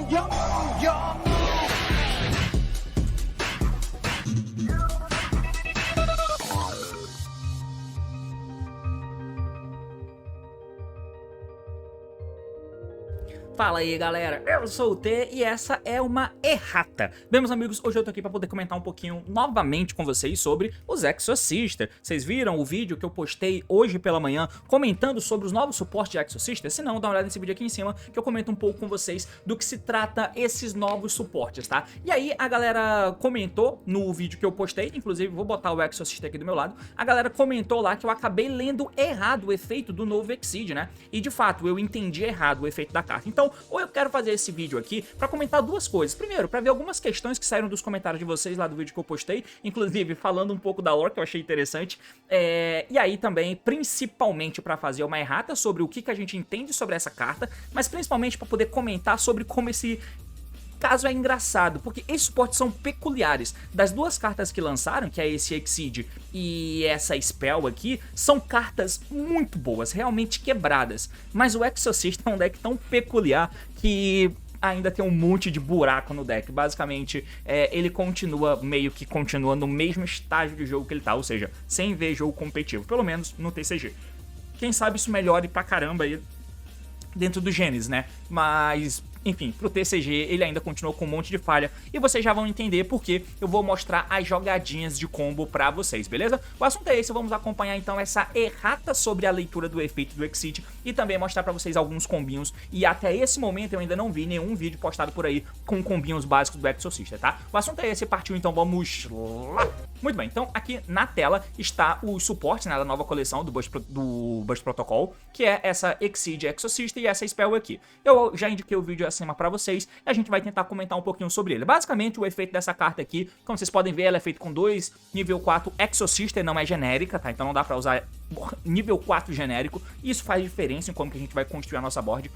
Yum, yum. Fala aí galera, eu sou o T e essa é uma errata. Bem meus amigos, hoje eu tô aqui pra poder comentar um pouquinho novamente com vocês sobre os Exorcista. Vocês viram o vídeo que eu postei hoje pela manhã comentando sobre os novos suportes de Exorcista? Se não, dá uma olhada nesse vídeo aqui em cima que eu comento um pouco com vocês do que se trata esses novos suportes, tá? E aí a galera comentou no vídeo que eu postei, inclusive vou botar o Exorcista aqui do meu lado, a galera comentou lá que eu acabei lendo errado o efeito do novo Exceed, né? E de fato eu entendi errado o efeito da carta. Então, ou eu quero fazer esse vídeo aqui pra comentar duas coisas. Primeiro, pra ver algumas questões que saíram dos comentários de vocês lá do vídeo que eu postei, inclusive falando um pouco da lore que eu achei interessante. E aí também, principalmente pra fazer uma errata sobre o que a gente entende sobre essa carta, mas principalmente pra poder comentar sobre como esse caso é engraçado, porque esses suportes são peculiares. Das duas cartas que lançaram, que é esse Exceed e essa Spell aqui, são cartas muito boas, realmente quebradas. Mas o Exorcista é um deck tão peculiar que ainda tem um monte de buraco no deck. Basicamente, ele continua no mesmo estágio de jogo que ele tá, ou seja, sem ver jogo competitivo, pelo menos no TCG. Quem sabe isso melhore pra caramba aí dentro do Genesis, né? Mas enfim, pro TCG ele ainda continua com um monte de falha e vocês já vão entender porque eu vou mostrar as jogadinhas de combo pra vocês, beleza? O assunto é esse, vamos acompanhar então essa errata sobre a leitura do efeito do Exceed e também mostrar pra vocês alguns combinhos, e até esse momento eu ainda não vi nenhum vídeo postado por aí com combinhos básicos do Exorcista, tá? O assunto é esse, partiu, então vamos lá! Muito bem, então aqui na tela está o suporte, né, da nova coleção do Burst Protocol, que é essa Exceed Exorcista e essa Spell aqui. Eu já indiquei o vídeo acima pra vocês e a gente vai tentar comentar um pouquinho sobre ele. Basicamente, o efeito dessa carta aqui, como vocês podem ver, ela é feita com 2 nível 4 Exorcista e não é genérica, tá? Então não dá pra usar nível 4 genérico, e isso faz diferença em como que a gente vai construir a nossa board.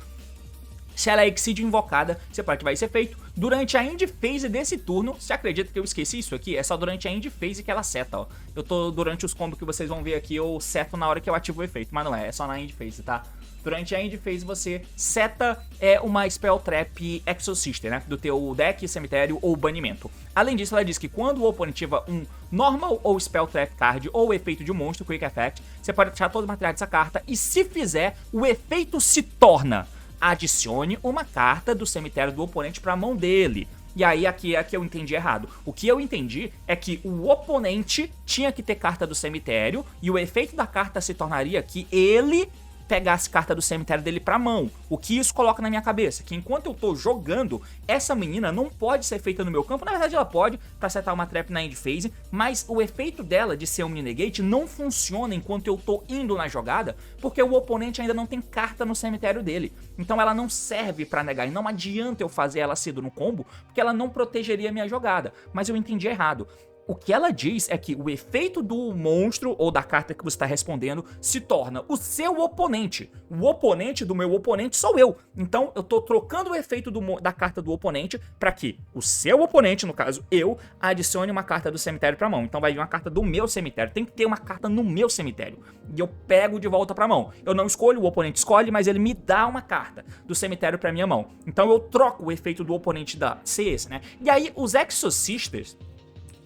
Se ela é Exceed invocada, você pode ativar esse efeito durante a end phase desse turno. Você acredita que eu esqueci isso aqui? É só durante a end phase que ela seta, ó. Eu tô durante os combos que vocês vão ver aqui, eu seto na hora que eu ativo o efeito, mas não é só na end phase, tá? Durante a end phase você seta uma Spell Trap Exorcista, né? Do teu deck, cemitério ou banimento. Além disso, ela diz que quando o oponente ativa um Normal ou Spell Trap Card ou efeito de um monstro, Quick Effect, você pode tirar todo o material dessa carta e se fizer, o efeito se torna: adicione uma carta do cemitério do oponente para a mão dele. E aí aqui eu entendi errado. O que eu entendi é que o oponente tinha que ter carta do cemitério e o efeito da carta se tornaria que ele pegasse carta do cemitério dele pra mão. O que isso coloca na minha cabeça? Que enquanto eu tô jogando, essa menina não pode ser feita no meu campo. Na verdade ela pode, pra setar uma trap na end phase, mas o efeito dela de ser um mini negate não funciona enquanto eu tô indo na jogada, porque o oponente ainda não tem carta no cemitério dele. Então ela não serve pra negar, e não adianta eu fazer ela cedo no combo, porque ela não protegeria a minha jogada. Mas eu entendi errado. O que ela diz é que o efeito do monstro ou da carta que você está respondendo se torna o seu oponente. O oponente do meu oponente sou eu. Então eu tô trocando o efeito da carta do oponente para que o seu oponente, no caso eu, adicione uma carta do cemitério para mão. Então vai vir uma carta do meu cemitério. Tem que ter uma carta no meu cemitério. E eu pego de volta para mão. Eu não escolho, o oponente escolhe, mas ele me dá uma carta do cemitério para minha mão. Então eu troco o efeito do oponente ser esse, né? E aí os Exorcistas,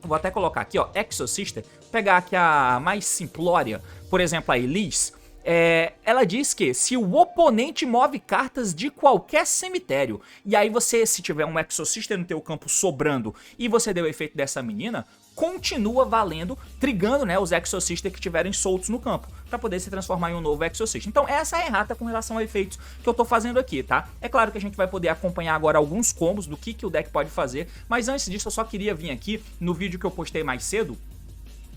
vou até colocar aqui, ó, Exorcista, pegar aqui a mais simplória, por exemplo, a Elise. Ela diz que se o oponente move cartas de qualquer cemitério, e aí você, se tiver um Exorcista no teu campo sobrando e você deu o efeito dessa menina, continua valendo, trigando, né, os Exorcistas que estiverem soltos no campo, pra poder se transformar em um novo Exorcista. Então essa é a errata com relação a efeitos que eu tô fazendo aqui, tá? É claro que a gente vai poder acompanhar agora alguns combos do que o deck pode fazer, mas antes disso eu só queria vir aqui no vídeo que eu postei mais cedo,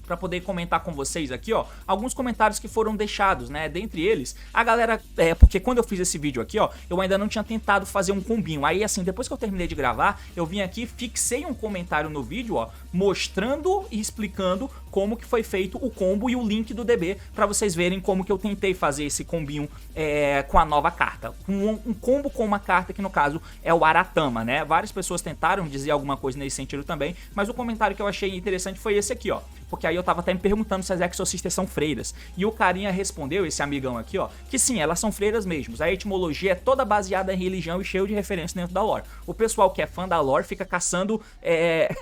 pra poder comentar com vocês aqui, ó, alguns comentários que foram deixados, né, dentre eles, a galera, porque quando eu fiz esse vídeo aqui, ó, eu ainda não tinha tentado fazer um combinho, aí assim, depois que eu terminei de gravar, eu vim aqui, fixei um comentário no vídeo, ó, mostrando e explicando como que foi feito o combo e o link do DB, pra vocês verem como que eu tentei fazer esse combinho com a nova carta, um combo com uma carta que no caso é o Aratama, né, várias pessoas tentaram dizer alguma coisa nesse sentido também, mas o comentário que eu achei interessante foi esse aqui, ó. Porque aí eu tava até me perguntando se as Exorcistas são freiras. E o carinha respondeu, esse amigão aqui, ó, que sim, elas são freiras mesmo. A etimologia é toda baseada em religião e cheio de referências dentro da lore. O pessoal que é fã da lore fica caçando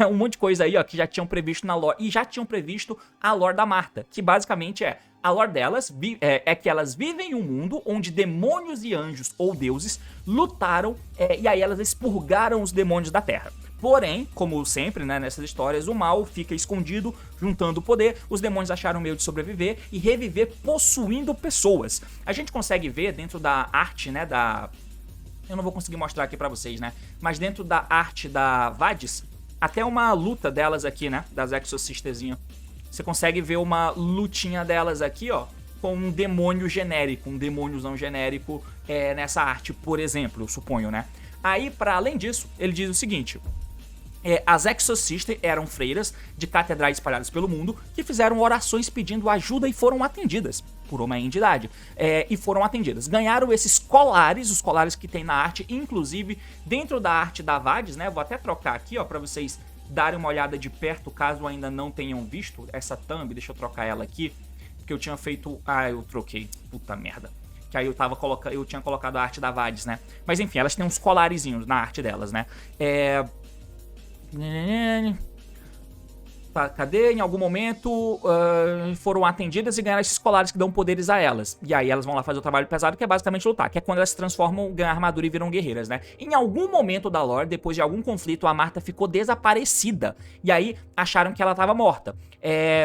um monte de coisa aí, ó, que já tinham previsto na lore. E já tinham previsto a lore da Marta, que basicamente a lore delas é que elas vivem em um mundo onde demônios e anjos ou deuses lutaram e aí elas expurgaram os demônios da Terra. Porém, como sempre, né, nessas histórias, o mal fica escondido, juntando poder, os demônios acharam meio de sobreviver e reviver possuindo pessoas. A gente consegue ver dentro da arte, né, eu não vou conseguir mostrar aqui pra vocês, né, mas dentro da arte da Vadis, até uma luta delas aqui, né, das Exorcistazinhas. Você consegue ver uma lutinha delas aqui, ó, com um demônio genérico, um demôniozão genérico nessa arte, por exemplo, eu suponho, né? Aí, para além disso, ele diz o seguinte: as Exorcistas eram freiras de catedrais espalhadas pelo mundo que fizeram orações pedindo ajuda e foram atendidas por uma entidade. E foram atendidas. Ganharam esses colares, os colares que tem na arte, inclusive dentro da arte da Vadis, né? Vou até trocar aqui, ó, para vocês darem uma olhada de perto, caso ainda não tenham visto essa thumb. Deixa eu trocar ela aqui, porque eu tinha feito... Ah, eu troquei. Puta merda. Que aí eu tinha colocado a arte da Vadis, né? Mas enfim, elas têm uns colarezinhos na arte delas, né? Cadê? Em algum momento foram atendidas e ganharam esses colares que dão poderes a elas. E aí elas vão lá fazer o trabalho pesado, que é basicamente lutar, que é quando elas se transformam, ganham armadura e viram guerreiras, né? Em algum momento da lore, depois de algum conflito, a Marta ficou desaparecida. E aí acharam que ela tava morta.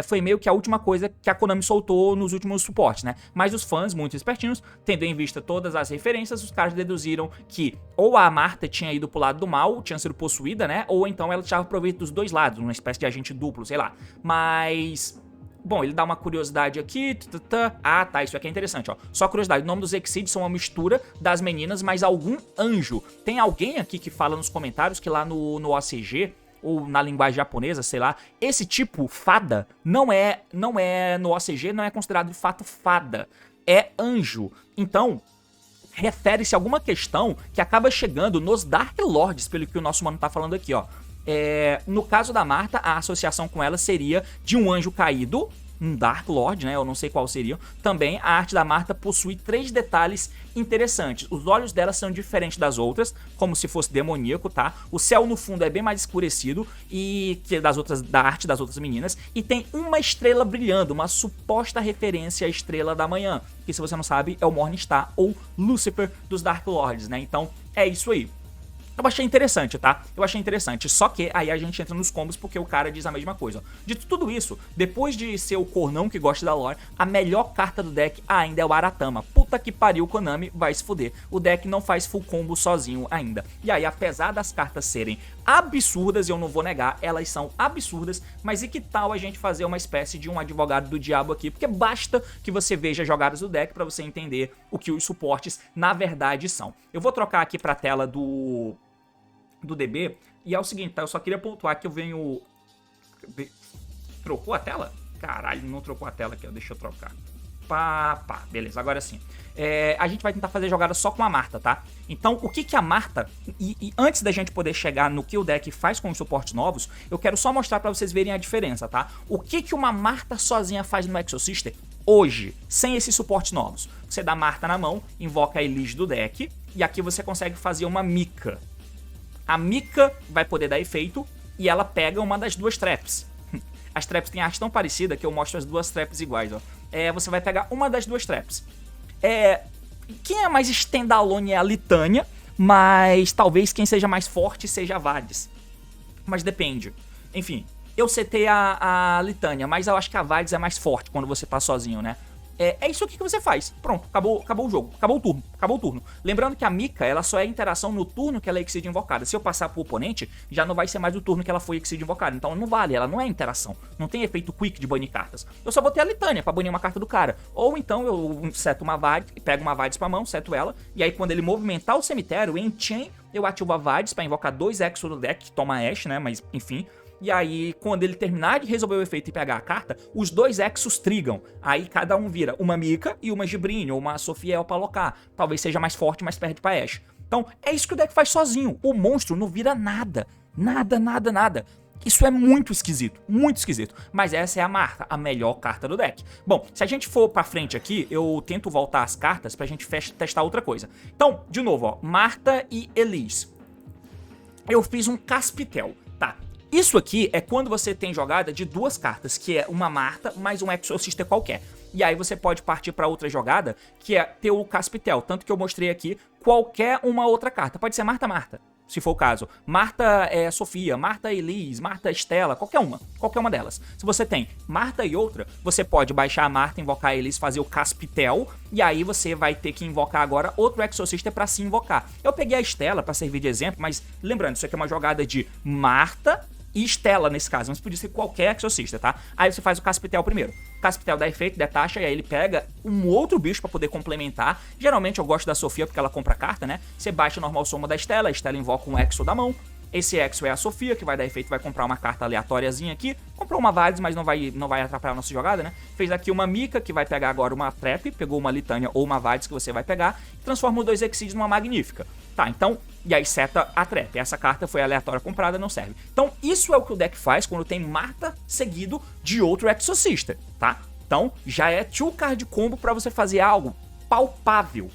Foi meio que a última coisa que a Konami soltou nos últimos suportes, né? Mas os fãs, muito espertinhos, tendo em vista todas as referências, os caras deduziram que ou a Marta tinha ido pro lado do mal, tinha sido possuída, né? Ou então ela tirava proveito dos dois lados, uma espécie de agente duplo, sei lá. Mas... Bom, ele dá uma curiosidade aqui. Ah, tá, isso aqui é interessante, ó. Só curiosidade, o nome dos Exceeds são uma mistura das meninas, mas algum anjo. Tem alguém aqui que fala nos comentários que lá no OCG, ou na linguagem japonesa, sei lá, esse tipo fada não é no OCG, não é considerado de fato fada. É anjo. Então... refere-se a alguma questão que acaba chegando nos Dark Lords, pelo que o nosso mano tá falando aqui, ó. No caso da Marta, a associação com ela seria de um anjo caído, um Dark Lord, né? Eu não sei qual seria. Também a arte da Marta possui 3 detalhes interessantes. Os olhos dela são diferentes das outras, como se fosse demoníaco, tá? O céu no fundo é bem mais escurecido e que da arte das outras meninas. E tem uma estrela brilhando, uma suposta referência à estrela da manhã, que se você não sabe é o Morningstar ou Lucifer dos Dark Lords, né? Então é isso aí. Eu achei interessante, tá? Eu achei interessante. Só que aí a gente entra nos combos porque o cara diz a mesma coisa. Dito tudo isso, depois de ser o cornão que gosta da lore, a melhor carta do deck ainda é o Aratama. Puta que pariu, Konami, vai se fuder. O deck não faz full combo sozinho ainda. E aí, apesar das cartas serem absurdas, eu não vou negar, elas são absurdas, mas e que tal a gente fazer uma espécie de um advogado do diabo aqui? Porque basta que você veja jogadas do deck pra você entender o que os suportes na verdade são. Eu vou trocar aqui pra tela do DB, e é o seguinte, tá? Eu só queria pontuar que eu venho... Trocou a tela? Caralho, não trocou a tela aqui, ó. Deixa eu trocar. Pá, beleza, agora sim. A gente vai tentar fazer jogada só com a Marta, tá? Então, o que a Marta... E antes da gente poder chegar no que o deck faz com os suportes novos, eu quero só mostrar pra vocês verem a diferença, tá? O que uma Marta sozinha faz no Exorcister hoje, sem esses suportes novos? Você dá a Marta na mão, invoca a Elige do deck, e aqui você consegue fazer uma Mika. A Mika vai poder dar efeito e ela pega uma das 2 traps. As traps têm arte tão parecida que eu mostro as 2 traps iguais, ó. Você vai pegar uma das 2 traps. Quem é mais standalone é a Litânia, mas talvez quem seja mais forte seja a Vadis. Mas depende. Enfim, eu setei a Litânia, mas eu acho que a Vadis é mais forte quando você tá sozinho, né? É isso aqui que você faz. Pronto, acabou o jogo. Acabou o turno. Lembrando que a Mika, ela só é interação no turno que ela é Exceed invocada. Se eu passar pro oponente, já não vai ser mais o turno que ela foi Exceed invocada. Então não vale, ela não é interação. Não tem efeito quick de banir cartas. Eu só botei a Litânia pra banir uma carta do cara. Ou então eu seto uma Vadis, pego uma Vadis pra mão, seto ela. E aí quando ele movimentar o cemitério, em Chain, eu ativo a Vadis pra invocar 2 Exo do deck, que toma Ash, né? Mas enfim... E aí, quando ele terminar de resolver o efeito e pegar a carta, os 2 Exos trigam. Aí cada um vira uma Mika e uma Gibrinha, ou uma Sofiel pra alocar. Talvez seja mais forte, mas perde pra Ashe. Então, é isso que o deck faz sozinho. O monstro não vira nada. Nada. Isso é muito esquisito, mas essa é a Marta, a melhor carta do deck. Bom, se a gente for pra frente aqui, eu tento voltar as cartas pra gente testar outra coisa. Então, de novo, ó, Marta e Elise. Eu fiz um Caspitel, tá? Isso aqui é quando você tem jogada de duas cartas, que é uma Marta mais um Exorcista qualquer. E aí você pode partir para outra jogada, que é ter o Caspitel. Tanto que eu mostrei aqui qualquer uma outra carta. Pode ser Marta, se for o caso. Marta Sofia, Marta Elise, Marta Estela, qualquer uma delas. Se você tem Marta e outra, você pode baixar a Marta, invocar a Elise, fazer o Caspitel, e aí você vai ter que invocar agora outro Exorcista para se invocar. Eu peguei a Estela para servir de exemplo, mas lembrando, isso aqui é uma jogada de Marta e Estela nesse caso, mas podia ser qualquer Exorcista, tá? Aí você faz o Caspitel primeiro. O Caspitel dá efeito, detacha, e aí ele pega um outro bicho pra poder complementar. Geralmente eu gosto da Sofia porque ela compra carta, né? Você baixa o normal soma da Estela, a Estela invoca um Exo da mão. Esse Exo é a Sofia, que vai dar efeito, vai comprar uma carta aleatóriazinha aqui. Comprou uma Vades, mas não vai atrapalhar a nossa jogada, né? Fez aqui uma Mika, que vai pegar agora uma Trap, pegou uma Litânia ou uma Vades que você vai pegar, e transforma os dois Exceeds numa Magnífica. Tá, então, e aí seta a Trap. Essa carta foi aleatória comprada, não serve. Então, isso é o que o deck faz quando tem Marta seguido de outro Exorcista, tá? Então, já é 2-card combo pra você fazer algo palpável.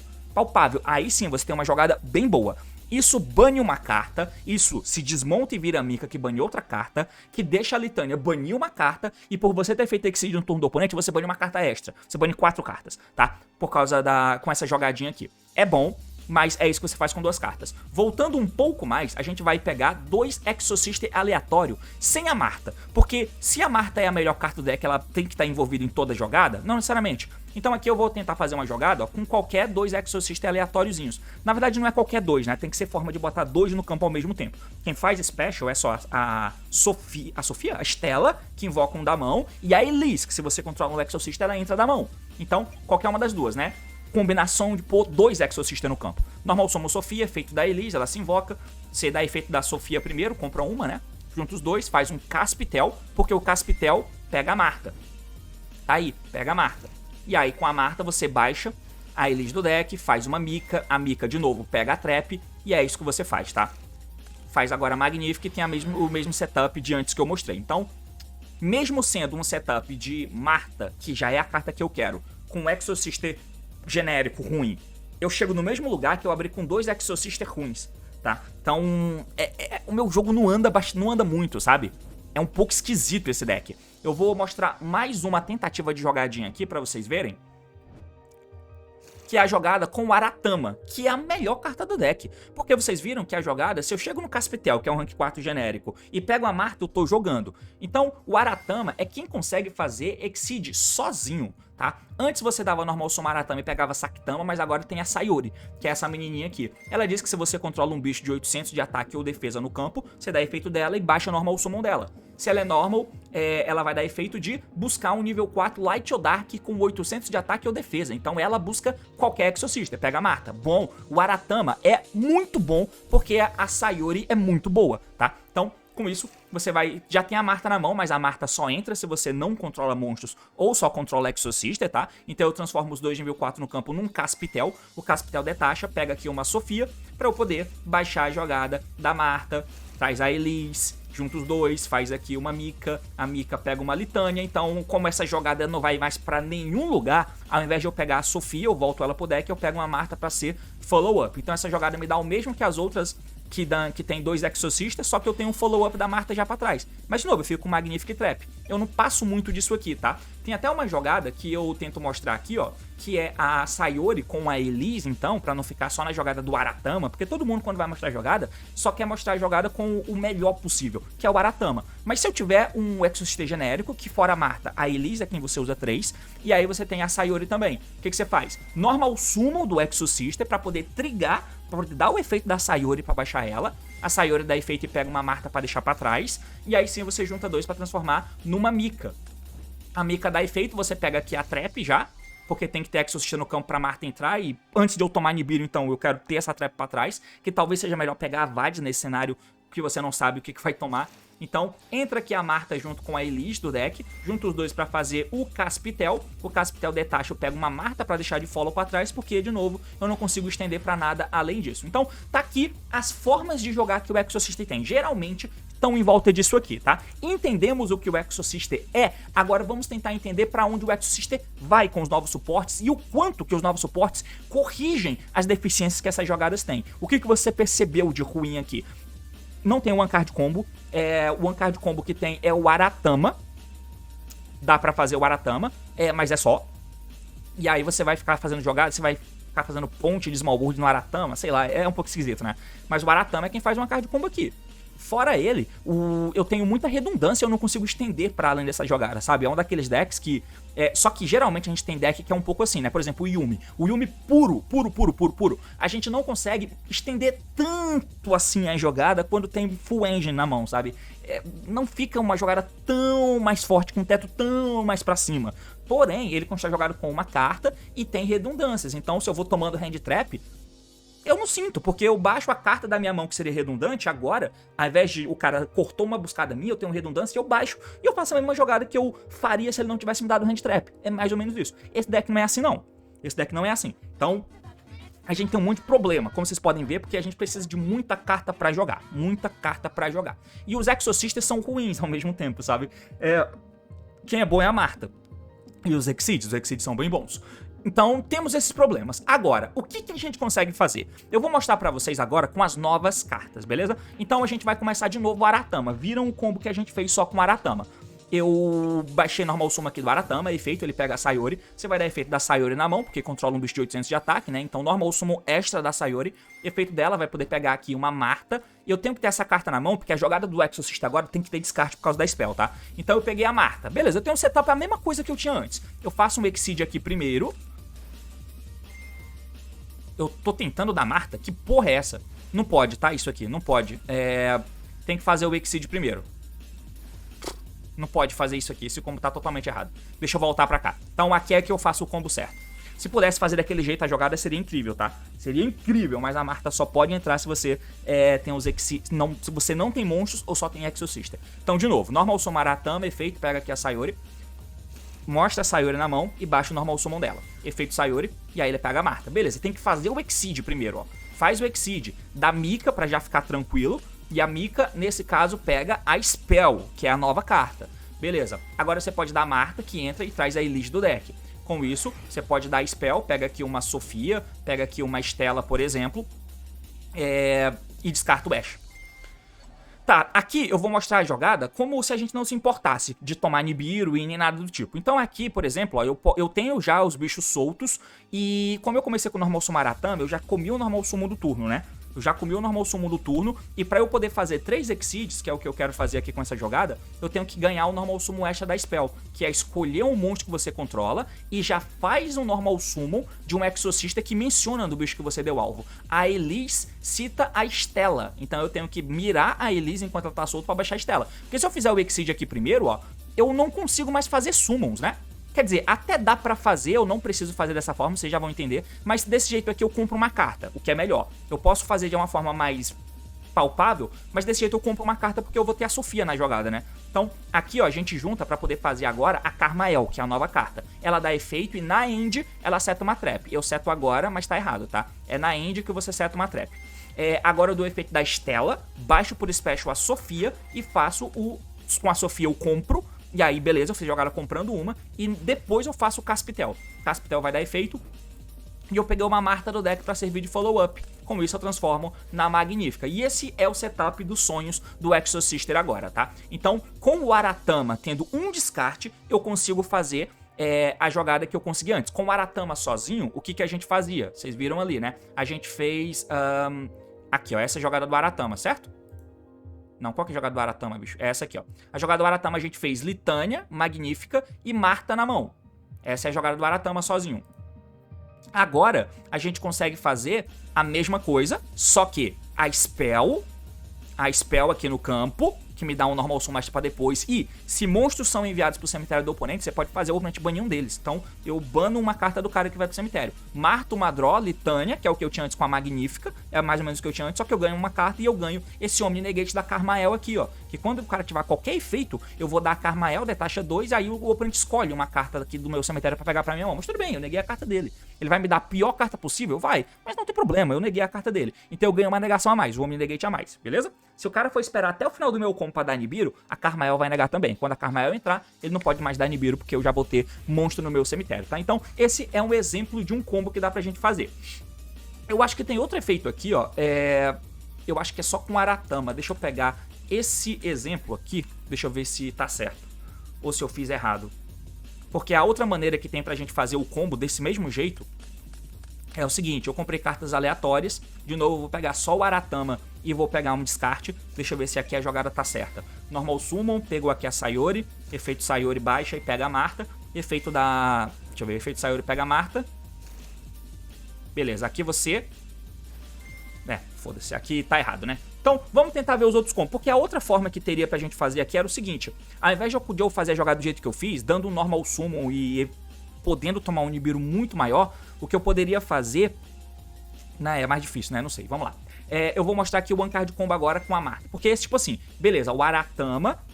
Aí sim, você tem uma jogada bem boa. Isso bane uma carta, isso se desmonta e vira a Mika que bane outra carta, que deixa a Litânia banir uma carta, e por você ter feito Exceed no turno do oponente, você bane uma carta extra. Você bane 4 cartas, tá? Por causa com essa jogadinha aqui. É bom, mas é isso que você faz com 2 cartas. Voltando um pouco mais, a gente vai pegar 2 Exorcista aleatório sem a Marta. Porque se a Marta é a melhor carta do deck, ela tem que estar envolvida em toda a jogada? Não necessariamente. Então aqui eu vou tentar fazer uma jogada ó, com qualquer 2 Exorcista aleatóriozinhos. Na verdade não é qualquer 2, né? Tem que ser forma de botar 2 no campo ao mesmo tempo. Quem faz Special é só a Sofia, a Estela, que invoca um da mão, e a Elise, que se você controla um Exorcista, ela entra da mão. Então, qualquer uma das duas, né? Combinação de pôr 2 Exorcistas no campo. Normal Summon Sofia, efeito da Elise, ela se invoca. Você dá efeito da Sofia primeiro, compra uma, né? Junta os dois, faz um Caspitel, porque o Caspitel pega a Marta. Tá aí, pega a Marta. E aí com a Marta você baixa a Elise do deck, faz uma Mika, a Mika de novo pega a Trap, e é isso que você faz, tá? Faz agora a Magnífica e tem o mesmo setup de antes que eu mostrei. Então, mesmo sendo um setup de Marta, que já é a carta que eu quero, com um Exorcista genérico ruim, eu chego no mesmo lugar que eu abri com 2 Exorcistas ruins, tá? Então, o meu jogo não anda muito, sabe? É um pouco esquisito esse deck. Eu vou mostrar mais uma tentativa de jogadinha aqui pra vocês verem. Que é a jogada com o Aratama, que é a melhor carta do deck. Porque vocês viram que a jogada, se eu chego no Caspitel, que é um rank 4 genérico, e pego a Marta, eu tô jogando. Então, o Aratama é quem consegue fazer Exceed sozinho, tá? Antes você dava normal Summon Aratama e pegava Saktama, mas agora tem a Sayori, que é essa menininha aqui. Ela diz que se você controla um bicho de 800 de ataque ou defesa no campo, você dá efeito dela e baixa o normal summon dela. Se ela é normal, ela vai dar efeito de buscar um nível 4 Light ou Dark com 800 de ataque ou defesa. Então ela busca qualquer Exorcista, pega a Marta. Bom, o Aratama é muito bom porque a Sayori é muito boa, tá? Então, com isso, você já tem a Marta na mão, mas a Marta só entra se você não controla monstros ou só controla Exorcista, tá? Então eu transformo os 2 nível 4 no campo num Caspitel. O Caspitel detacha, pega aqui uma Sofia pra eu poder baixar a jogada da Marta, traz a Elise, junta os dois, faz aqui uma Mika, a Mika pega uma Litânia. Então, como essa jogada não vai mais pra nenhum lugar, ao invés de eu pegar a Sofia, eu volto ela pro deck, eu pego uma Marta pra ser follow-up. Então essa jogada me dá o mesmo que as outras que tem 2 Exorcistas, só que eu tenho um follow-up da Marta já pra trás. Mas de novo, eu fico com Magnific Trap. Eu não passo muito disso aqui, tá? Tem até uma jogada que eu tento mostrar aqui, ó, que é a Sayori com a Elise, então, pra não ficar só na jogada do Aratama, porque todo mundo quando vai mostrar a jogada, só quer mostrar a jogada com o melhor possível, que é o Aratama. Mas se eu tiver um Exorcista genérico, que fora a Marta, a Elise é quem você usa 3, e aí você tem a Sayori também. O que você faz? Normal Summon do Exorcista pra poder trigar, pra poder dar o efeito da Sayori pra baixar ela. A Sayori dá efeito e pega uma Marta pra deixar pra trás, e aí sim você junta 2 pra transformar numa Mika. A Mika dá efeito, você pega aqui a Trap já, porque tem que ter Exorcista no campo pra Marta entrar, e antes de eu tomar Nibiru, então, eu quero ter essa Trap pra trás, que talvez seja melhor pegar a Vades nesse cenário que você não sabe o que vai tomar. Então, entra aqui a Marta junto com a Elise do deck, junto os dois pra fazer o Caspitel. O Caspitel detacha, eu pego uma Marta pra deixar de follow pra trás, porque, de novo, eu não consigo estender pra nada além disso. Então, tá aqui as formas de jogar que o Exorcister tem. Geralmente, estão em volta disso aqui, tá? Entendemos o que o Exorcister é, agora vamos tentar entender pra onde o Exorcister vai com os novos suportes e o quanto que os novos suportes corrigem as deficiências que essas jogadas têm. O que você percebeu de ruim aqui? Não tem o One Card Combo, o One Card Combo que tem é o Aratama, dá pra fazer o Aratama, mas é só. E aí você vai ficar fazendo jogadas, você vai ficar fazendo ponte de Small World no Aratama, sei lá, é um pouco esquisito, né? Mas o Aratama é quem faz o One Card Combo aqui. Fora ele, eu tenho muita redundância, eu não consigo estender pra além dessa jogada, sabe? É um daqueles decks que... só que geralmente a gente tem deck que é um pouco assim, né? Por exemplo, o Yuumi. O Yuumi puro. A gente não consegue estender tanto assim a jogada quando tem full engine na mão, sabe? Não fica uma jogada tão mais forte, com um teto tão mais pra cima. Porém, ele está jogado com uma carta e tem redundâncias. Então, se eu vou tomando hand trap... eu não sinto, porque eu baixo a carta da minha mão, que seria redundante, agora, ao invés de o cara cortou uma buscada minha, eu tenho redundância, eu baixo e eu faço a mesma jogada que eu faria se ele não tivesse me dado hand trap. É mais ou menos isso. Esse deck não é assim, não. Esse deck não é assim. Então, a gente tem um monte de problema, como vocês podem ver, porque a gente precisa de muita carta pra jogar. Muita carta pra jogar. E os Exorcisters são ruins ao mesmo tempo, sabe? Quem é bom é a Marta. E os Exceeds são bem bons. Então, temos esses problemas. Agora, o que a gente consegue fazer? Eu vou mostrar pra vocês agora com as novas cartas, beleza? Então, a gente vai começar de novo o Aratama. Viram o combo que a gente fez só com o Aratama. Eu baixei normal sumo aqui do Aratama, efeito, ele pega a Sayori. Você vai dar efeito da Sayori na mão, porque controla um bicho de 800 de ataque, né? Então, normal sumo extra da Sayori. Efeito dela, vai poder pegar aqui uma Marta. E eu tenho que ter essa carta na mão, porque a jogada do Exorcista agora tem que ter descarte por causa da spell, tá? Então, eu peguei a Marta. Beleza, eu tenho um setup, a mesma coisa que eu tinha antes. Eu faço um Exceed aqui primeiro. Eu tô tentando dar Marta? Que porra é essa? Não pode, tá? Isso aqui, não pode. Tem que fazer o Exceed primeiro. Não pode fazer isso aqui, esse combo tá totalmente errado. Deixa eu voltar pra cá. Então aqui é que eu faço o combo certo. Se pudesse fazer daquele jeito, a jogada seria incrível, tá? Seria incrível, mas a Marta só pode entrar se você tem os se você não tem monstros ou só tem Exorcista. Então, de novo, Normal Summon Aratama, efeito, pega aqui a Sayori. Mostra a Sayori na mão e baixa o Normal Summon dela. Efeito Sayori, e aí ele pega a Marta. Beleza, tem que fazer o Exceed primeiro, ó. Faz o Exceed da Mika pra já ficar tranquilo. E a Mika, nesse caso, pega a Spell, que é a nova carta. Beleza, agora você pode dar a Marta, que entra e traz a Elise do deck. Com isso, você pode dar a Spell, pega aqui uma Sofia, pega aqui uma Estela, por exemplo, e descarta o Ash. Tá, aqui eu vou mostrar a jogada como se a gente não se importasse de tomar Nibiru e nem nada do tipo. Então aqui, por exemplo, ó, eu tenho já os bichos soltos e como eu comecei com o Normal Summon Aratama, eu já comi o Normal Summon do turno, né? Eu já comi o Normal Summon do turno e pra eu poder fazer 3 Exceeds, que é o que eu quero fazer aqui com essa jogada, eu tenho que ganhar o Normal Summon Extra da Spell, que é escolher um monstro que você controla e já faz um Normal Summon de um Exorcista que menciona do bicho que você deu alvo. A Elise cita a Estela, então eu tenho que mirar a Elise enquanto ela tá solta pra baixar a Estela. Porque se eu fizer o Exceed aqui primeiro, ó, eu não consigo mais fazer Summons, né? Quer dizer, até dá pra fazer, eu não preciso fazer dessa forma, vocês já vão entender, mas desse jeito aqui eu compro uma carta, o que é melhor. Eu posso fazer de uma forma mais palpável, mas desse jeito eu compro uma carta porque eu vou ter a Sofia na jogada, né? Então, aqui ó, a gente junta pra poder fazer agora a Carmael, que é a nova carta. Ela dá efeito e na end ela seta uma trap. Eu seto agora, mas tá errado, tá? É na end que você seta uma trap. Agora eu dou o efeito da Estela, baixo por special a Sofia e faço com a Sofia eu compro. E aí, beleza, eu fiz jogada comprando uma. E depois eu faço o Caspitel. Caspitel vai dar efeito. E eu peguei uma Marta do deck pra servir de follow-up. Com isso eu transformo na Magnífica. E esse é o setup dos sonhos do Exorcister agora, tá? Então, com o Aratama tendo um descarte, eu consigo fazer a jogada que eu consegui antes. Com o Aratama sozinho, o que a gente fazia? Vocês viram ali, né? A gente fez... aqui, ó, essa jogada do Aratama, certo? Não, qual que é a jogada do Aratama, bicho? É essa aqui, ó. A jogada do Aratama a gente fez Litânia, Magnífica e Marta na mão. Essa é a jogada do Aratama sozinho. Agora, a gente consegue fazer a mesma coisa, só que a Spell aqui no campo, que me dá um Normal Summon Master pra depois. E se monstros são enviados pro cemitério do oponente, você pode fazer oponente banir um deles. Então, eu bano uma carta do cara que vai pro cemitério. Marto uma draw, Litânia, que é o que eu tinha antes com a Magnífica. É mais ou menos o que eu tinha antes, só que eu ganho uma carta e eu ganho esse Omni Negate da Carmael aqui, ó. Porque quando o cara ativar qualquer efeito, eu vou dar a Carmael, detacha 2, aí o oponente escolhe uma carta aqui do meu cemitério pra pegar pra minha mão. Mas tudo bem, eu neguei a carta dele. Ele vai me dar a pior carta possível? Vai. Mas não tem problema, eu neguei a carta dele. Então eu ganho uma negação a mais, o Omni Negate a mais, beleza? Se o cara for esperar até o final do meu combo pra dar Nibiru, a Carmael vai negar também. Quando a Carmael entrar, ele não pode mais dar Nibiru, porque eu já vou ter monstro no meu cemitério, tá? Então esse é um exemplo de um combo que dá pra gente fazer. Eu acho que tem outro efeito aqui, ó. Eu acho que é só com Aratama. Deixa eu pegar esse exemplo aqui. Deixa eu ver se tá certo. Ou se eu fiz errado. Porque a outra maneira que tem pra gente fazer o combo desse mesmo jeito é o seguinte. Eu comprei cartas aleatórias. De novo, eu vou pegar só o Aratama e vou pegar um descarte. Deixa eu ver se aqui a jogada tá certa. Normal Summon, pegou aqui a Sayori. Efeito Sayori baixa e pega a Marta. Efeito da... Deixa eu ver, efeito Sayori pega a Marta. Beleza, aqui você... foda-se, aqui tá errado, né? Então, vamos tentar ver os outros combos. Porque a outra forma que teria pra gente fazer aqui era o seguinte. Ao invés de eu fazer a jogada do jeito que eu fiz, dando um Normal Summon e podendo tomar um Nibiru muito maior, o que eu poderia fazer... é mais difícil, né? Não sei, vamos lá. Eu vou mostrar aqui o One Card Combo agora com a Marta. Porque esse, tipo assim, beleza, o Aratama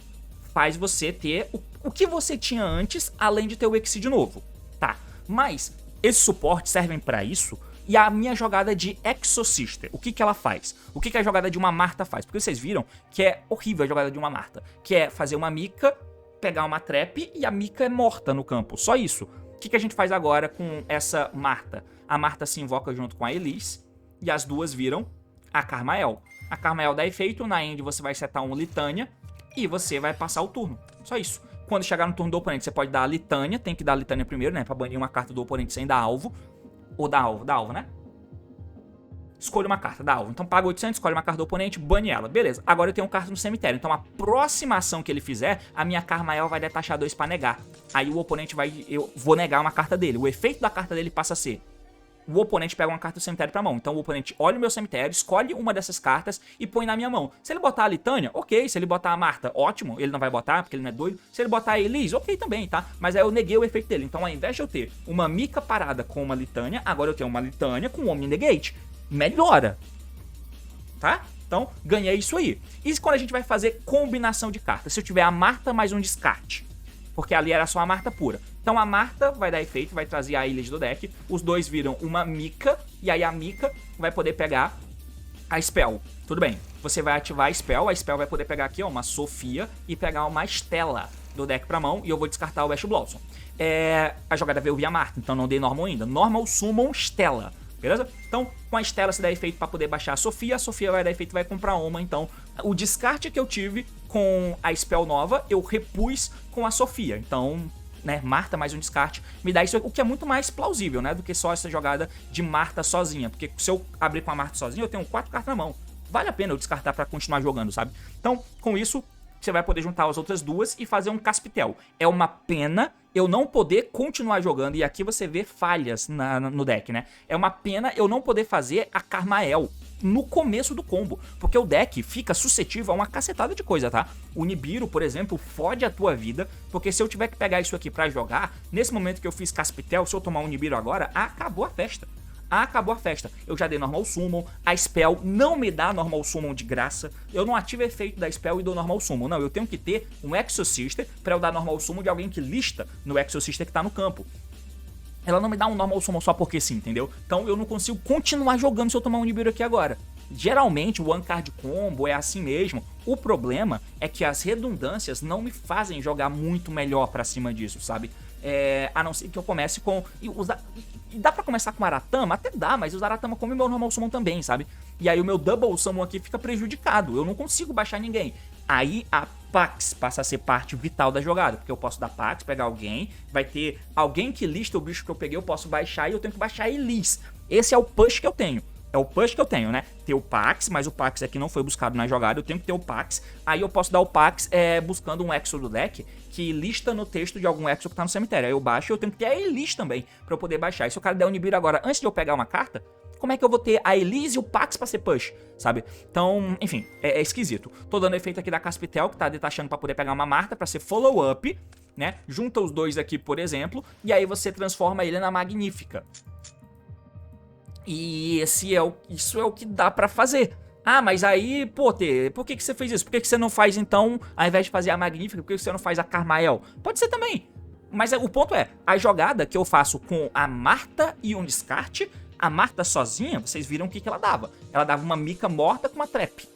faz você ter o que você tinha antes, além de ter o Exceed novo. Tá, mas esses suportes servem pra isso... E a minha jogada de Exorcister, o que ela faz? O que a jogada de uma Marta faz? Porque vocês viram que é horrível a jogada de uma Marta. Que é fazer uma Mika, pegar uma Trap e a Mika é morta no campo. Só isso. O que a gente faz agora com essa Marta? A Marta se invoca junto com a Elise e as duas viram a Carmael. A Carmael dá efeito, na end você vai setar um Litânia e você vai passar o turno. Só isso. Quando chegar no turno do oponente, você pode dar a Litânia, tem que dar a Litânia primeiro, né? Pra banir uma carta do oponente sem dar alvo. Ou dá alvo, né? Escolha uma carta, dá alvo. Então paga 800, escolhe uma carta do oponente, bane ela. Beleza, agora eu tenho um carta no cemitério. Então a próxima ação que ele fizer, a minha Carmael vai detachar 2 pra negar. Aí o oponente vai... Eu vou negar uma carta dele. O efeito da carta dele passa a ser... O oponente pega uma carta do cemitério pra mão. Então o oponente olha o meu cemitério, escolhe uma dessas cartas e põe na minha mão. Se ele botar a Litânia, ok. Se ele botar a Marta, ótimo. Ele não vai botar, porque ele não é doido. Se ele botar a Elise, ok também, tá? Mas aí eu neguei o efeito dele. Então ao invés de eu ter uma Mika parada com uma Litânia, agora eu tenho uma Litânia com o Omni Negate. Melhora. Tá? Então ganhei isso aí. E quando a gente vai fazer combinação de cartas? Se eu tiver a Marta mais um descarte. Porque ali era só a Marta pura. Então a Marta vai dar efeito, vai trazer a Ilha do deck. Os dois viram uma Mika. E aí a Mika vai poder pegar a Spell. Tudo bem. Você vai ativar a Spell vai poder pegar aqui, ó, uma Sofia e pegar uma Stella do deck pra mão. E eu vou descartar o Ash Blossom. A jogada veio via Marta, então não dei Normal ainda. Normal Summon Stella. Beleza? Então, com a Stella se dá efeito pra poder baixar a Sofia vai dar efeito e vai comprar uma. Então, o descarte que eu tive com a Spell nova, eu repus com a Sofia. Então, né, Marta mais um descarte me dá isso, o que é muito mais plausível, né, do que só essa jogada de Marta sozinha. Porque se eu abrir com a Marta sozinha, eu tenho 4 cartas na mão. Vale a pena eu descartar pra continuar jogando, sabe? Então, com isso, você vai poder juntar as outras duas e fazer um Caspitel. É uma pena eu não poder continuar jogando, e aqui você vê falhas no deck, né? É uma pena eu não poder fazer a Carmael no começo do combo, porque o deck fica suscetível a uma cacetada de coisa, tá? O Nibiru, por exemplo, fode a tua vida, porque se eu tiver que pegar isso aqui pra jogar, nesse momento que eu fiz Caspitel, se eu tomar um Nibiru agora, acabou a festa. Acabou a festa. Eu já dei Normal Summon, a Spell não me dá Normal Summon de graça, eu não ativo efeito da Spell e dou Normal Summon, não, eu tenho que ter um Exorcister pra eu dar Normal Summon de alguém que lista no Exorcister que tá no campo. Ela não me dá um Normal Summon só porque sim, entendeu? Então eu não consigo continuar jogando se eu tomar um Nibiru aqui agora. Geralmente o One Card Combo é assim mesmo. O problema é que as redundâncias não me fazem jogar muito melhor pra cima disso, sabe? A não ser que eu comece com... E dá pra começar com Aratama? Até dá, mas os Aratama comem meu Normal Summon também, sabe? E aí o meu Double Summon aqui fica prejudicado. Eu não consigo baixar ninguém. Aí a Pax passa a ser parte vital da jogada, porque eu posso dar Pax, pegar alguém, vai ter alguém que lista o bicho que eu peguei, eu posso baixar e eu tenho que baixar a Elise. Esse é o push que eu tenho. É o push que eu tenho, né? Ter o Pax, mas o Pax aqui não foi buscado na jogada, eu tenho que ter o Pax. Aí eu posso dar o Pax buscando um Exo do deck que lista no texto de algum Exo que tá no cemitério. Aí eu baixo e eu tenho que ter a Elise também pra eu poder baixar. E se o cara der o Nibiru agora, antes de eu pegar uma carta, como é que eu vou ter a Elise e o Pax pra ser push, sabe? Então, enfim, é esquisito. Tô dando efeito aqui da Caspitel, que tá detachando pra poder pegar uma Marta pra ser follow-up, né? Junta os dois aqui, por exemplo, e aí você transforma ele na Magnífica. E isso é o que dá pra fazer, Ah, mas aí, pô, T, por que você fez isso? Por que você não faz, então, ao invés de fazer a Magnífica, por que você não faz a Carmael? Pode ser também. Mas o ponto é, a jogada que eu faço com a Marta e um descarte, a Marta sozinha, vocês viram o que ela dava. Ela dava uma Mika morta com uma trap.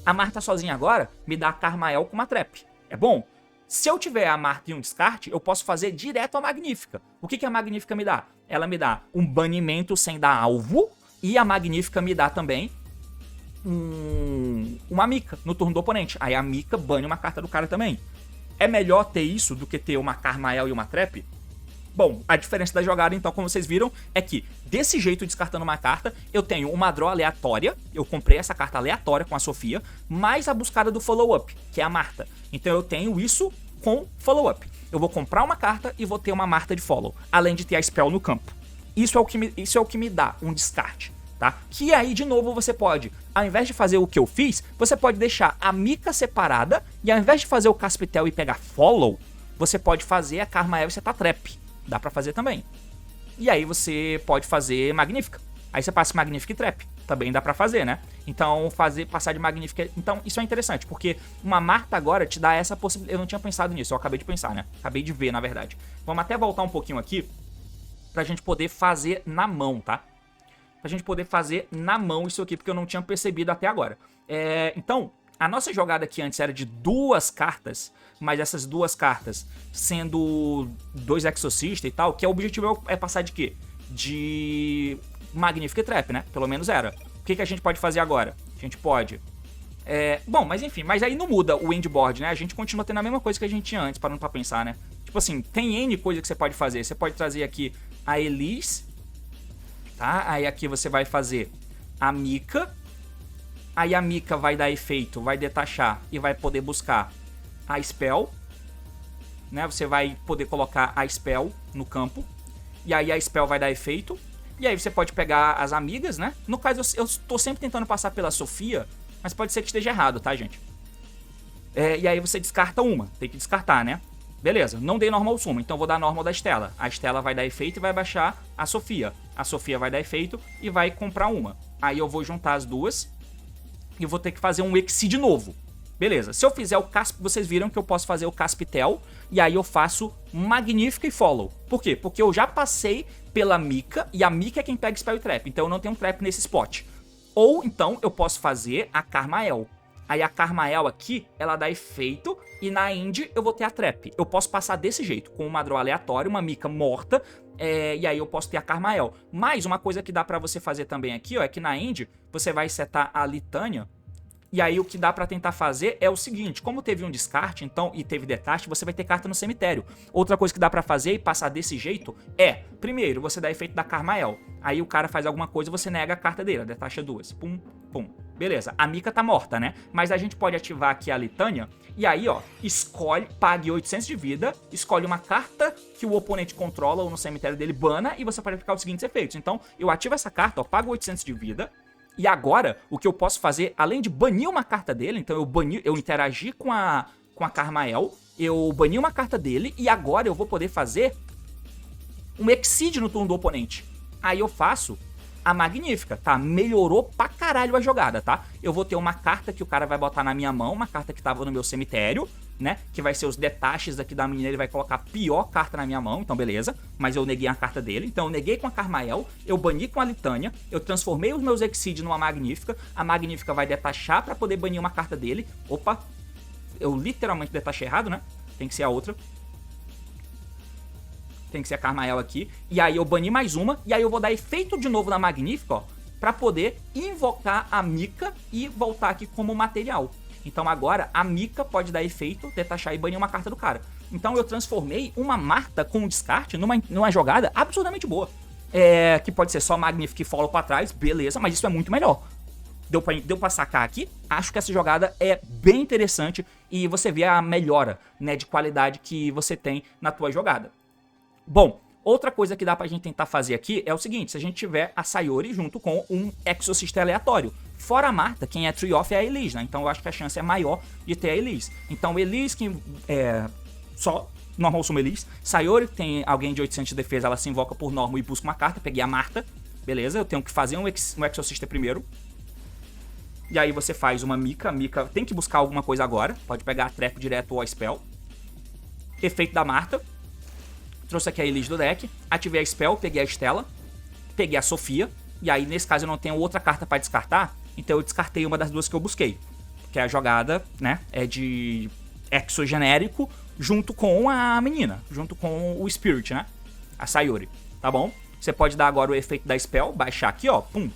A Marta sozinha agora me dá a Carmael com uma trap. É bom? Se eu tiver a Marta e um descarte, eu posso fazer direto a Magnífica. O que a Magnífica me dá? Ela me dá um banimento sem dar alvo, e a Magnífica me dá também uma Mika no turno do oponente. Aí a Mika bane uma carta do cara também. É melhor ter isso do que ter uma Carmael e uma Trap? Bom, a diferença da jogada, então, como vocês viram, é que desse jeito, descartando uma carta, eu tenho uma draw aleatória, eu comprei essa carta aleatória com a Sofia, mais a buscada do follow-up, que é a Marta. Então eu tenho isso com follow-up. Eu vou comprar uma carta e vou ter uma Marta de follow, além de ter a spell no campo. Isso é o que me dá um descarte, tá? Que aí, de novo, você pode, ao invés de fazer o que eu fiz, você pode deixar a Mika separada, e ao invés de fazer o Caspitel e pegar follow, você pode fazer a Carmael e setar trap. Dá pra fazer também. E aí você pode fazer Magnífica. Aí você passa Magnífica e Trap. Também dá pra fazer, né? Então, passar de Magnífica... Então, isso é interessante, porque uma Marta agora te dá essa possibilidade. Eu não tinha pensado nisso, eu acabei de pensar, né? Acabei de ver, na verdade. Vamos até voltar um pouquinho aqui pra gente poder fazer na mão, tá? Pra gente poder fazer na mão isso aqui, porque eu não tinha percebido até agora. Então, a nossa jogada aqui antes era de 2 cartas, mas essas 2 cartas sendo 2 Exorcista e tal, que o objetivo é passar de quê? De Magnífica e Trap, né? Pelo menos era. O que a gente pode fazer agora? A gente pode... Bom, mas enfim, mas aí não muda o endboard, né? A gente continua tendo a mesma coisa que a gente tinha antes, parando pra pensar, né? Tipo assim, tem N coisa que você pode fazer. Você pode trazer aqui a Elise, tá? Aí aqui você vai fazer a Mika. Aí a Mika vai dar efeito, vai detachar e vai poder buscar a Spell, né? Você vai poder colocar a Spell no campo. E aí a Spell vai dar efeito. E aí você pode pegar as amigas, né? No caso, eu tô sempre tentando passar pela Sofia, mas pode ser que esteja errado, tá, gente? E aí você descarta uma. Tem que descartar, né? Beleza, não dei normal summon, então vou dar normal da Estela. A Estela vai dar efeito e vai baixar a Sofia. A Sofia vai dar efeito e vai comprar uma. Aí eu vou juntar as duas e vou ter que fazer um Exceed novo. Beleza, se eu fizer o Casp, vocês viram que eu posso fazer o Caspitel, e aí eu faço Magnífica e Follow. Por quê? Porque eu já passei pela Mika, e a Mika é quem pega Spell e Trap, então eu não tenho Trap nesse spot. Ou então eu posso fazer a Carmael. Aí a Carmael aqui, ela dá efeito, e na End eu vou ter a Trap. Eu posso passar desse jeito, com uma draw aleatória, uma Mika morta, e aí eu posso ter a Carmael. Mas uma coisa que dá pra você fazer também aqui, ó, é que na End você vai setar a Litânia. E aí o que dá pra tentar fazer é o seguinte, como teve um descarte, então, e teve detache, você vai ter carta no cemitério. Outra coisa que dá pra fazer e passar desse jeito é, primeiro, você dá efeito da Carmael. Aí o cara faz alguma coisa, você nega a carta dele, detacha 2. Pum, pum. Beleza, a Mika tá morta, né? Mas a gente pode ativar aqui a Litânia, e aí, ó, escolhe, pague 800 de vida, escolhe uma carta que o oponente controla ou no cemitério dele, bana, e você pode aplicar os seguintes efeitos. Então, eu ativo essa carta, ó, pago 800 de vida. E agora, o que eu posso fazer, além de banir uma carta dele, então eu interagi com a Carmael, eu bani uma carta dele, e agora eu vou poder fazer um Exceed no turno do oponente. Aí eu faço a Magnífica, tá? Melhorou pra caralho a jogada, tá? Eu vou ter uma carta que o cara vai botar na minha mão, uma carta que tava no meu cemitério, né? Que vai ser os detaches aqui da menina, ele vai colocar a pior carta na minha mão, então beleza. Mas eu neguei a carta dele, então eu neguei com a Carmael, eu bani com a Litânia, eu transformei os meus Exceed numa Magnífica, a Magnífica vai detachar pra poder banir uma carta dele. Opa, eu literalmente detachei errado, né? Tem que ser a outra. Tem que ser a Carmael aqui. E aí eu bani mais uma, e aí eu vou dar efeito de novo na Magnífica, ó, pra poder invocar a Mika e voltar aqui como material. Então agora a Mika pode dar efeito, detachar e banir uma carta do cara. Então eu transformei uma Marta com descarte numa jogada absurdamente boa. Que pode ser só Magnífica e follow pra trás, beleza, mas isso é muito melhor. Deu pra sacar aqui? Acho que essa jogada é bem interessante e você vê a melhora, né, de qualidade que você tem na tua jogada. Bom, outra coisa que dá pra gente tentar fazer aqui é o seguinte, se a gente tiver a Sayori junto com um Exorcista aleatório. Fora a Marta, quem é Tree-Off é a Elise, né? Então eu acho que a chance é maior de ter a Elise. Então Elise, que só normal sumo Elise. Sayori, que tem alguém de 800 de defesa, ela se invoca por normal e busca uma carta. Peguei a Marta, beleza, eu tenho que fazer um Exorcista primeiro. E aí você faz uma Mika. Mika tem que buscar alguma coisa agora. Pode pegar a Trap direto ou a Spell. Efeito da Marta. Trouxe aqui a Elise do deck. Ativei a Spell, peguei a Estela. Peguei a Sofia. E aí, nesse caso, eu não tenho outra carta pra descartar. Então eu descartei uma das duas que eu busquei. Que é a jogada, né? É de Exo genérico junto com a menina. Junto com o Spirit, né? A Sayuri. Tá bom? Você pode dar agora o efeito da Spell. Baixar aqui, ó. Pum.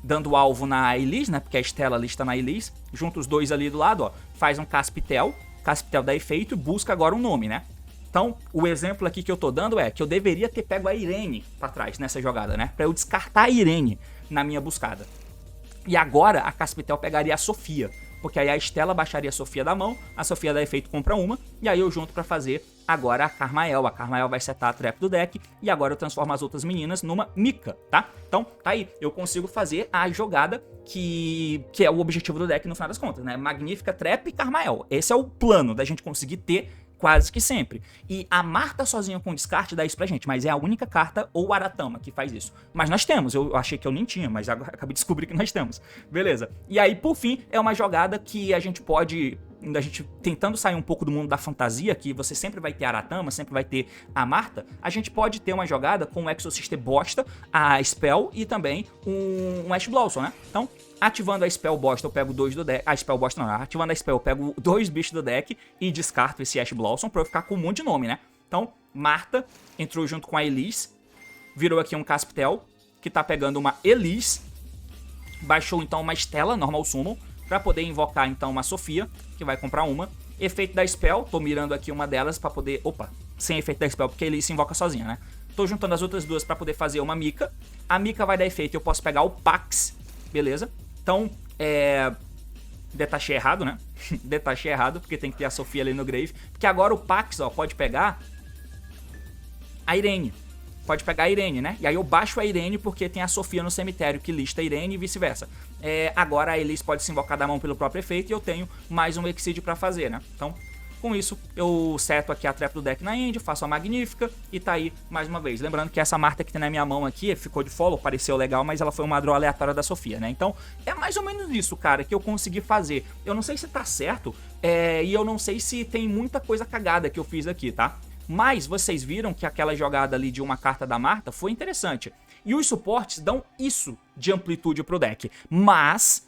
Dando alvo na Elise, né? Porque a Estela ali está na Elise. Junta os dois ali do lado, ó. Faz um Caspitel. Caspitel dá efeito e busca agora um nome, né? Então, o exemplo aqui que eu tô dando é que eu deveria ter pego a Irene pra trás nessa jogada, né? Pra eu descartar a Irene na minha buscada. E agora a Caspitel pegaria a Sofia. Porque aí a Estela baixaria a Sofia da mão, a Sofia dá efeito compra uma, e aí eu junto pra fazer agora a Carmael. A Carmael vai setar a trap do deck, e agora eu transformo as outras meninas numa Mika, tá? Então, tá aí, eu consigo fazer a jogada que é o objetivo do deck no final das contas, né? Magnífica, Trap e Carmael. Esse é o plano da gente conseguir ter quase que sempre. E a Marta sozinha com descarte dá isso pra gente, mas é a única carta ou Aratama que faz isso. Mas nós temos, eu achei que eu nem tinha, mas agora acabei de descobrir que nós temos. Beleza. E aí, por fim, é uma jogada que a gente pode... A gente tentando sair um pouco do mundo da fantasia, que você sempre vai ter a Aratama, sempre vai ter a Marta, a gente pode ter uma jogada com o Exorcister bosta, a Spell e também um Ash Blossom, né? Então, ativando a Spell bosta, eu pego 2 do deck. A Spell bosta não, ativando a Spell, eu pego 2 bichos do deck e descarto esse Ash Blossom pra eu ficar com um monte de nome, né? Então, Marta entrou junto com a Elise, virou aqui um Caspitel, que tá pegando uma Elise, baixou então uma Estela, normal summon, pra poder invocar então uma Sofia, que vai comprar uma. Efeito da Spell, tô mirando aqui uma delas pra poder... Opa, sem efeito da Spell, porque ele se invoca sozinha, né? Tô juntando as outras duas pra poder fazer uma Mika. A Mika vai dar efeito, eu posso pegar o Pax, beleza? Então, detachei errado, né? Detachei errado, porque tem que ter a Sofia ali no grave. Porque agora o Pax, ó, pode pegar a Irene. Pode pegar a Irene, né? E aí eu baixo a Irene porque tem a Sofia no cemitério que lista a Irene e vice-versa. Agora a Elise pode se invocar da mão pelo próprio efeito e eu tenho mais um Exceed pra fazer, né? Então, com isso, eu seto aqui a trap do deck na end, faço a Magnífica e tá aí mais uma vez. Lembrando que essa Marta que tem na minha mão aqui ficou de follow, pareceu legal, mas ela foi uma draw aleatória da Sofia, né? Então, é mais ou menos isso, cara, que eu consegui fazer. Eu não sei se tá certo e eu não sei se tem muita coisa cagada que eu fiz aqui, tá? Mas vocês viram que aquela jogada ali de uma carta da Marta foi interessante. E os suportes dão isso de amplitude pro deck. Mas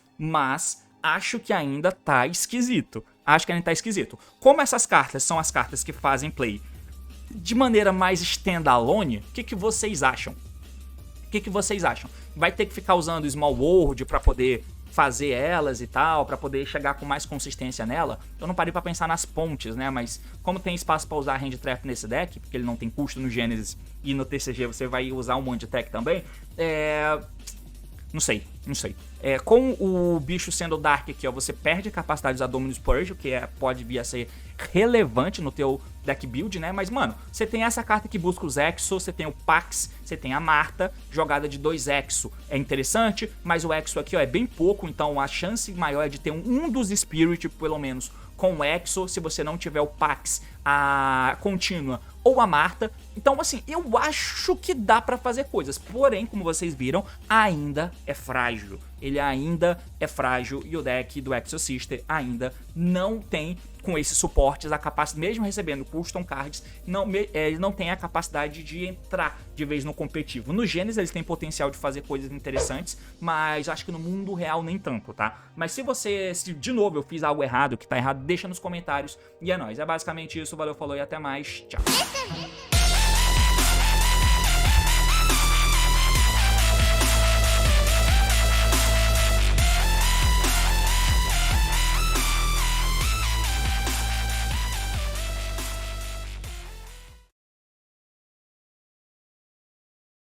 acho que ainda tá esquisito. Acho que ainda tá esquisito. Como essas cartas são as cartas que fazem play de maneira mais standalone, o que vocês acham? O que vocês acham? Vai ter que ficar usando Small World pra poder fazer elas e tal, pra poder chegar com mais consistência nela? Eu não parei pra pensar nas pontes, né? Mas como tem espaço pra usar Hand Trap nesse deck, porque ele não tem custo no Genesis e no TCG você vai usar um monte de tech também, não sei. Com o bicho sendo Dark aqui, ó, você perde a capacidade de usar Dominus Purge, que pode vir a ser relevante no teu deck build, né? Mas, mano, você tem essa carta que busca os Exo, você tem o Pax, você tem a Marta, jogada de 2 Exo. É interessante, mas o Exo aqui, ó, é bem pouco, então a chance maior é de ter um dos Spirit, pelo menos, com o Exo, se você não tiver o Pax, a Contínua ou a Marta. Então, assim, eu acho que dá pra fazer coisas, porém, como vocês viram, ainda é frágil. Ele ainda é frágil e o deck do Exorcister ainda não tem, com esses suportes, a capacidade, mesmo recebendo custom cards, ele não tem a capacidade de entrar de vez no competitivo. No Genesis eles têm potencial de fazer coisas interessantes, mas acho que no mundo real nem tanto, tá? Mas se de novo eu fiz algo errado, que tá errado, deixa nos comentários. E é nóis, é basicamente isso, valeu, falou e até mais, tchau.